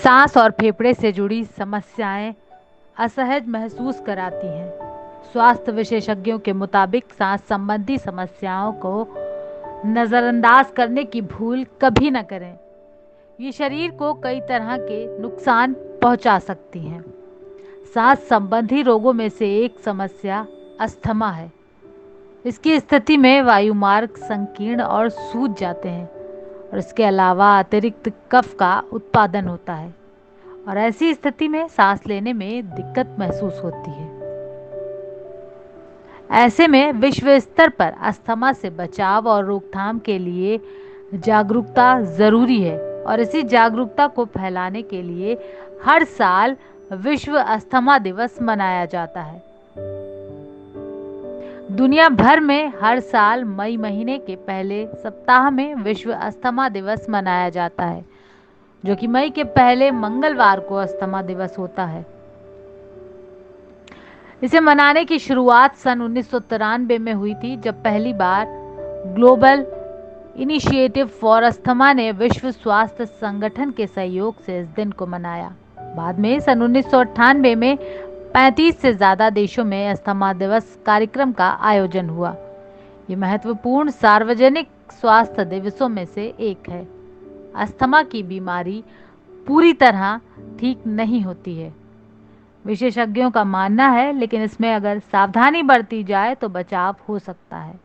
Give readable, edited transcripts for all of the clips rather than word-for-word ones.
सांस और फेफड़े से जुड़ी समस्याएं असहज महसूस कराती हैं। स्वास्थ्य विशेषज्ञों के मुताबिक सांस संबंधी समस्याओं को नज़रअंदाज करने की भूल कभी न करें। ये शरीर को कई तरह के नुकसान पहुंचा सकती हैं। सांस संबंधी रोगों में से एक समस्या अस्थमा है। इसकी स्थिति में वायुमार्ग संकीर्ण और सूज जाते हैं और इसके अलावा अतिरिक्त कफ का उत्पादन होता है और ऐसी स्थिति में सांस लेने में दिक्कत महसूस होती है। ऐसे में विश्व स्तर पर अस्थमा से बचाव और रोकथाम के लिए जागरूकता जरूरी है और इसी जागरूकता को फैलाने के लिए हर साल विश्व अस्थमा दिवस मनाया जाता है। दुनिया भर में हर साल मई महीने के पहले सप्ताह में विश्व अस्थमा दिवस मनाया जाता है, जो कि मई के पहले मंगलवार को अस्थमा दिवस होता है। इसे मनाने की शुरुआत सन 1993 में हुई थी, जब पहली बार ग्लोबल इनिशिएटिव फॉर अस्थमा ने विश्व स्वास्थ्य संगठन के सहयोग से इस दिन को मनाया। बाद में सन 1998 में 35 से ज़्यादा देशों में अस्थमा दिवस कार्यक्रम का आयोजन हुआ। ये महत्वपूर्ण सार्वजनिक स्वास्थ्य दिवसों में से एक है। अस्थमा की बीमारी पूरी तरह ठीक नहीं होती है, विशेषज्ञों का मानना है, लेकिन इसमें अगर सावधानी बरती जाए तो बचाव हो सकता है।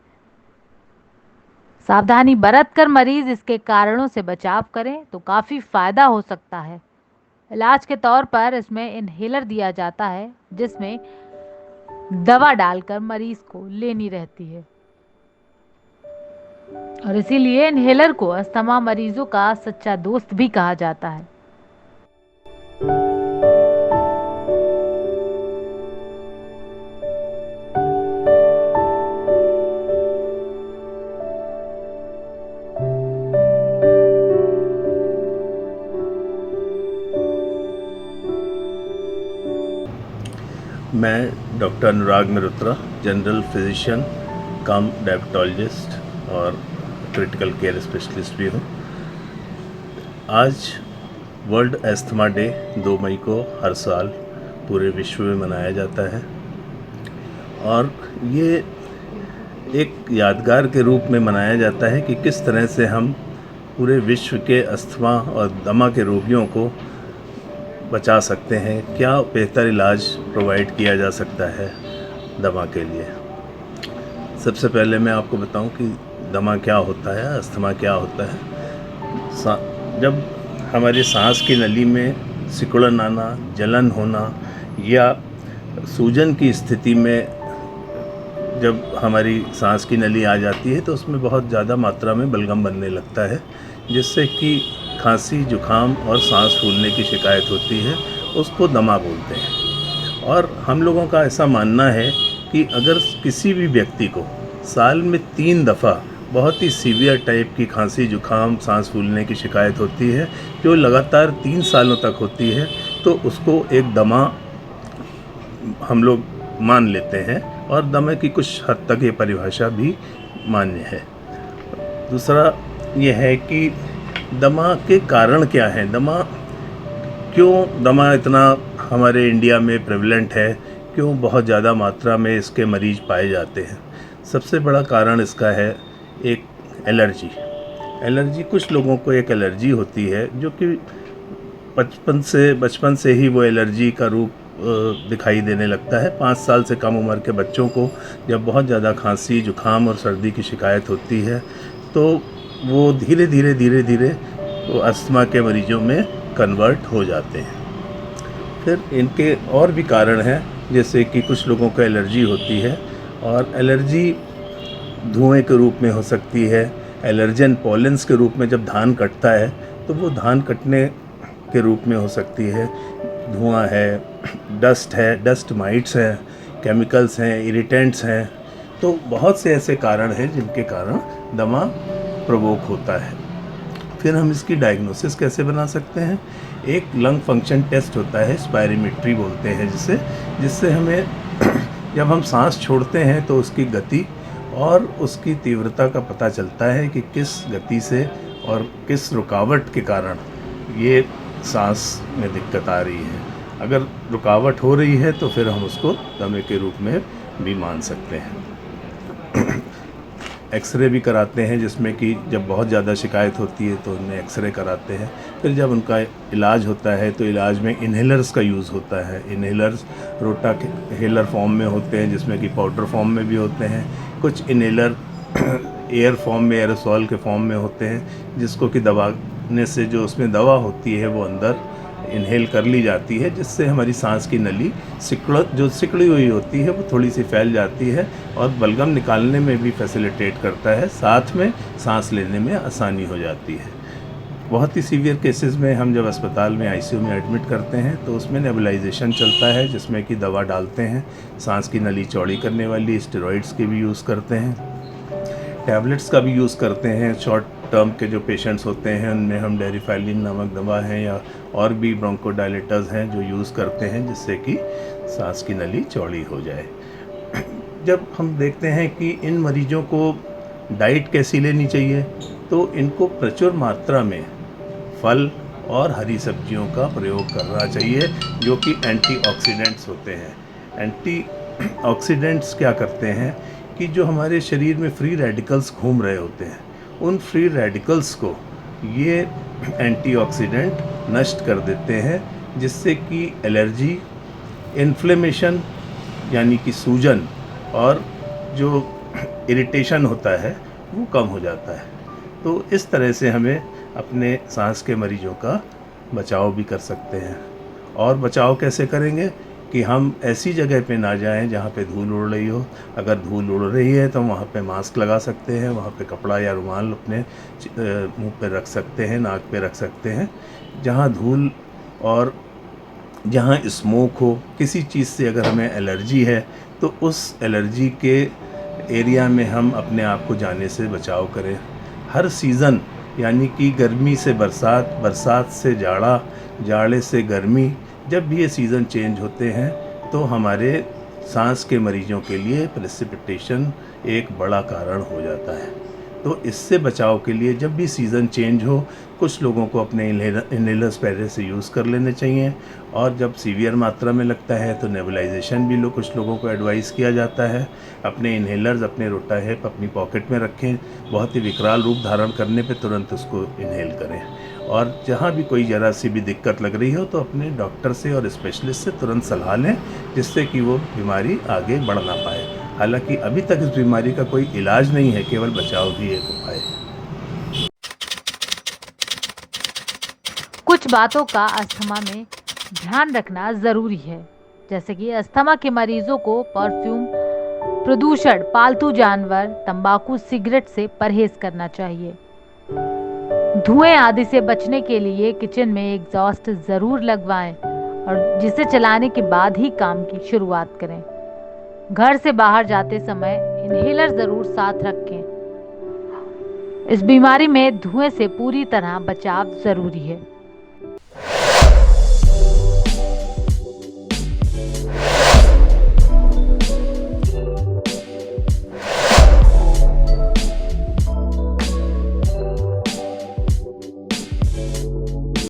सावधानी बरतकर मरीज इसके कारणों से बचाव करें तो काफ़ी फायदा हो सकता है। इलाज के तौर पर इसमें इनहेलर दिया जाता है, जिसमें दवा डालकर मरीज को लेनी रहती है और इसीलिए इनहेलर को अस्थमा मरीजों का सच्चा दोस्त भी कहा जाता है। मैं डॉक्टर अनुराग मेहरोत्रा, जनरल फिजिशियन कम डायबिटोलॉजिस्ट और क्रिटिकल केयर स्पेशलिस्ट भी हूँ। आज वर्ल्ड अस्थमा डे 2 मई को हर साल पूरे विश्व में मनाया जाता है और ये एक यादगार के रूप में मनाया जाता है कि किस तरह से हम पूरे विश्व के अस्थमा और दमा के रोगियों को बचा सकते हैं, क्या बेहतर इलाज प्रोवाइड किया जा सकता है दमा के लिए। सबसे पहले मैं आपको बताऊं कि दमा क्या होता है, अस्थमा क्या होता है। जब हमारी सांस की नली में सिकुड़न आना, जलन होना या सूजन की स्थिति में जब हमारी सांस की नली आ जाती है तो उसमें बहुत ज़्यादा मात्रा में बलगम बनने लगता है, जिससे कि खांसी, जुखाम और सांस फूलने की शिकायत होती है। उसको दमा बोलते हैं। और हम लोगों का ऐसा मानना है कि अगर किसी भी व्यक्ति को साल में 3 दफ़ा बहुत ही सीवियर टाइप की खांसी, जुखाम, सांस फूलने की शिकायत होती है, जो लगातार 3 सालों तक होती है, तो उसको एक दमा हम लोग मान लेते हैं और दमे की कुछ हद तक ये परिभाषा भी मान्य है। दूसरा ये है कि दमा के कारण क्या हैं, क्यों दमा इतना हमारे इंडिया में प्रेवलेंट है, क्यों बहुत ज़्यादा मात्रा में इसके मरीज पाए जाते हैं। सबसे बड़ा कारण इसका है एक एलर्जी। कुछ लोगों को एक एलर्जी होती है जो कि बचपन से ही वो एलर्जी का रूप दिखाई देने लगता है। 5 साल से कम उम्र के बच्चों को जब बहुत ज़्यादा खांसी, जुखाम और सर्दी की शिकायत होती है तो वो धीरे धीरे वो अस्थमा के मरीजों में कन्वर्ट हो जाते हैं। फिर इनके और भी कारण हैं, जैसे कि कुछ लोगों को एलर्जी होती है और एलर्जी धुएं के रूप में हो सकती है। एलर्जन पॉलेंस के रूप में जब धान कटता है तो वो धान कटने के रूप में हो सकती है। धुआं है, डस्ट माइट्स हैं, केमिकल्स हैं, इरिटेंट्स हैं। तो बहुत से ऐसे कारण हैं जिनके कारण दमा प्रोवोक होता है। फिर हम इसकी डायग्नोसिस कैसे बना सकते हैं। एक लंग फंक्शन टेस्ट होता है, स्पायरोमेट्री बोलते हैं जिससे हमें जब हम सांस छोड़ते हैं तो उसकी गति और उसकी तीव्रता का पता चलता है कि किस गति से और किस रुकावट के कारण ये सांस में दिक्कत आ रही है। अगर रुकावट हो रही है तो फिर हम उसको दमे के रूप में भी मान सकते हैं। एक्सरे भी कराते हैं, जिसमें कि जब बहुत ज़्यादा शिकायत होती है तो उनमें एक्सरे कराते हैं। फिर जब उनका इलाज होता है तो इलाज में इन्हेलर्स का यूज़ होता है। इन्हेलर्स रोटाहेलर फॉर्म में होते हैं, जिसमें कि पाउडर फॉर्म में भी होते हैं। कुछ इन्हेलर एयर फॉर्म में, एरोसॉल के फॉर्म में होते हैं, जिसको कि दबाने से जो उसमें दवा होती है वो अंदर इन्हेल कर ली जाती है, जिससे हमारी सांस की नली सिकड़ी हुई होती है वो थोड़ी सी फैल जाती है और बलगम निकालने में भी फैसिलिटेट करता है, साथ में सांस लेने में आसानी हो जाती है। बहुत ही सीवियर केसेस में हम जब अस्पताल में आईसीयू में एडमिट करते हैं तो उसमें नेबुलाइजेशन चलता है, जिसमें कि दवा डालते हैं, सांस की नली चौड़ी करने वाली, स्टेरॉइड्स के भी यूज़ करते हैं, टैबलेट्स का भी यूज़ करते हैं। शॉर्ट टर्म के जो पेशेंट्स होते हैं उनमें हम डेरिफाइलिन नामक दवा है या और भी ब्रोंकोडायलेटर्स हैं जो यूज़ करते हैं, जिससे कि सांस की नली चौड़ी हो जाए। जब हम देखते हैं कि इन मरीजों को डाइट कैसी लेनी चाहिए, तो इनको प्रचुर मात्रा में फल और हरी सब्जियों का प्रयोग करना चाहिए, जो कि एंटीऑक्सीडेंट्स होते हैं। एंटीऑक्सीडेंट्स क्या करते हैं कि जो हमारे शरीर में फ्री रेडिकल्स घूम रहे होते हैं, उन फ्री रेडिकल्स को ये एंटीऑक्सीडेंट नष्ट कर देते हैं, जिससे कि एलर्जी, इन्फ्लेमेशन यानी कि सूजन और जो इरिटेशन होता है वो कम हो जाता है। तो इस तरह से हमें अपने सांस के मरीजों का बचाव भी कर सकते हैं। और बचाव कैसे करेंगे कि हम ऐसी जगह पे ना जाएं जहाँ पे धूल उड़ रही हो। अगर धूल उड़ रही है तो वहाँ पे मास्क लगा सकते हैं, वहाँ पे कपड़ा या रुमाल अपने मुंह पे रख सकते हैं, नाक पे रख सकते हैं। जहाँ धूल और जहाँ स्मोक हो, किसी चीज़ से अगर हमें एलर्जी है तो उस एलर्जी के एरिया में हम अपने आप को जाने से बचाव करें। हर सीज़न यानी कि गर्मी से बरसात, बरसात से जाड़ा, जाड़े से गर्मी, जब भी ये सीज़न चेंज होते हैं तो हमारे सांस के मरीजों के लिए प्रेसिपिटेशन एक बड़ा कारण हो जाता है। तो इससे बचाव के लिए जब भी सीज़न चेंज हो, कुछ लोगों को अपने इन्हेलर्स पहले से यूज़ कर लेने चाहिए, और जब सीवियर मात्रा में लगता है तो नेबुलाइजेशन भी कुछ लोगों को एडवाइस किया जाता है। अपने इन्हेलर्स अपने रोटाहेप अपनी पॉकेट में रखें, बहुत ही विकराल रूप धारण करने पे तुरंत उसको इन्हेल करें। और जहाँ भी कोई ज़रा सी भी दिक्कत लग रही हो तो अपने डॉक्टर से और स्पेशलिस्ट से तुरंत सलाह लें, जिससे कि वो बीमारी आगे बढ़ ना पाए। हालांकि अभी तक इस बीमारी का कोई इलाज नहीं है, केवल बचाव ही एक उपाय है। कुछ बातों का अस्थमा में ध्यान रखना ज़रूरी है, जैसे कि अस्थमा के मरीजों को परफ्यूम, प्रदूषण, पालतू जानवर, तंबाकू, सिगरेट से परहेज करना चाहिए। धुएं आदि से बचने के लिए किचन में एग्जॉस्ट ज़रूर लगवाएं और जिसे चलाने के बाद ही काम की शुरुआत करें। घर से बाहर जाते समय इन्हेलर ज़रूर साथ रखें। इस बीमारी में धुएं से पूरी तरह बचाव ज़रूरी है।